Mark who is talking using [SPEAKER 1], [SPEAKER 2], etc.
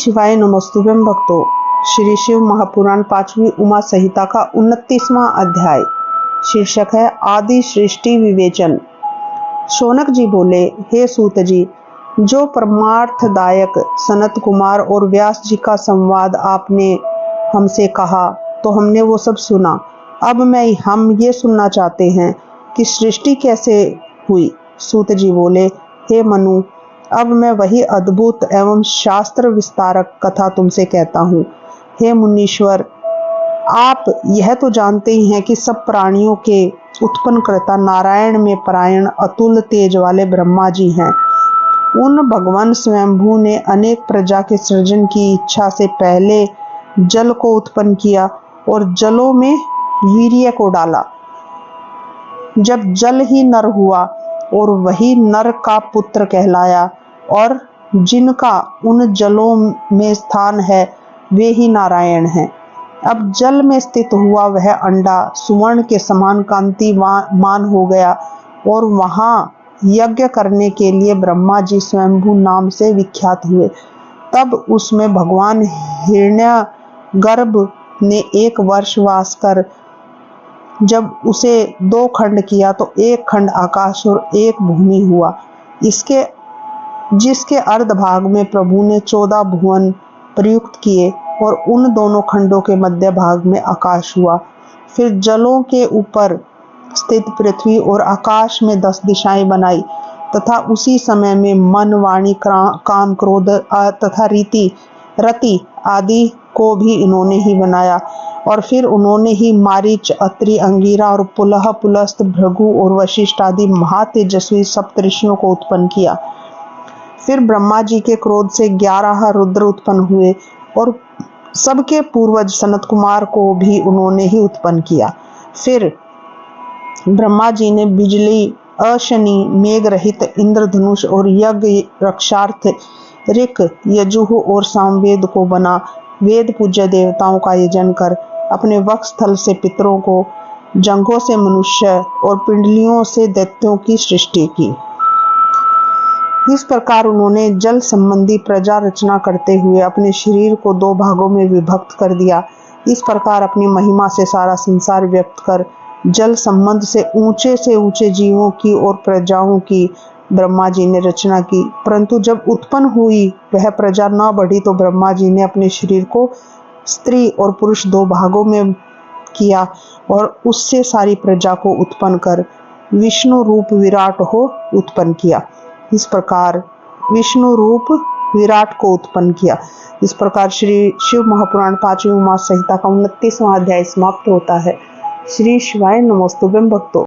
[SPEAKER 1] शिवाय नमस्तुभ्यं भक्तों। श्री शिव महापुराण 5वीं उमा संहिता का 29वां अध्याय। शीर्षक है आदि सृष्टि विवेचन। शौनक जी बोले, हे सूत जी, जो परमार्थदायक सनत कुमार और व्यास जी का संवाद आपने हमसे कहा तो हमने वो सब सुना। अब हम ये सुनना चाहते हैं कि सृष्टि कैसे हुई। सूत जी बोले, हे मनु, अब मैं वही अद्भुत एवं शास्त्र विस्तारक कथा तुमसे कहता हूँ। हे मुनीश्वर, आप यह तो जानते ही हैं कि सब प्राणियों के उत्पन्नकर्ता नारायण में परायण अतुल तेज वाले ब्रह्मा जी हैं। उन भगवान स्वयंभू ने अनेक प्रजा के सृजन की इच्छा से पहले जल को उत्पन्न किया और जलों में वीर्य को डाला। जब जल ही नर हुआ और वही नर का पुत्र कहलाया, और जिनका उन जलों में स्थान है वे ही नारायण हैं। अब जल में स्थित हुआ वह अंडा सुवर्ण के समान कांतिमान हो गया और वहां यज्ञ करने के लिए ब्रह्मा जी स्वयंभू नाम से विख्यात हुए। तब उसमें भगवान हिरण्यगर्भ ने 1 वर्ष वास कर जब उसे 2 खंड किया तो 1 खंड आकाश और 1 भूमि हुआ। जिसके अर्ध भाग में प्रभु ने 14 भुवन प्रयुक्त किए और उन दोनों खंडों के मध्य भाग में आकाश हुआ। फिर जलों के ऊपर स्थित पृथ्वी और आकाश में 10 दिशाएं बनाई तथा उसी समय में मन, वाणी, काम, क्रोध तथा रति आदि को भी इन्होंने ही बनाया। और फिर उन्होंने ही मारीच, अत्रि, अंगिरा और पुलह, पुलस्त, भृगु और वशिष्ठ आदि महातेजस्वी सप्तऋषियों को उत्पन्न किया। फिर ब्रह्मा जी के क्रोध से 11 रुद्र उत्पन्न हुए और सबके पूर्वज सनत कुमार को भी उन्होंने ही उत्पन्न किया। फिर ब्रह्मा जी ने बिजली, अशनि, मेघ रहित इंद्रधनुष और यज्ञ रक्षार्थ ऋक, यजुः और सामवेद को बना। वेद पूज्य देवताओं का यजन कर अपने वक्षस्थल से पितरों को, जंघों से मनुष्य और पिंडलियों से दैत्यों की सृष्टि की। इस प्रकार उन्होंने जल संबंधी प्रजा रचना करते हुए अपने शरीर को 2 भागों में विभक्त कर दिया। इस प्रकार अपनी महिमा से सारा संसार व्यक्त कर जल संबंध से ऊंचे जीवों की और प्रजाओं की ब्रह्मा जी ने रचना की। परंतु जब उत्पन्न हुई वह प्रजा न बढ़ी तो ब्रह्मा जी ने अपने शरीर को स्त्री और पुरुष 2 भागों में किया और उससे सारी प्रजा को उत्पन्न कर विष्णु रूप विराट हो उत्पन्न किया। इस प्रकार विष्णु रूप विराट को उत्पन्न किया। इस प्रकार श्री शिव महापुराण 5वीं उमा संहिता का 29वां अध्याय समाप्त होता है। श्री शिवाय नमस्तुभ्यं भक्तों।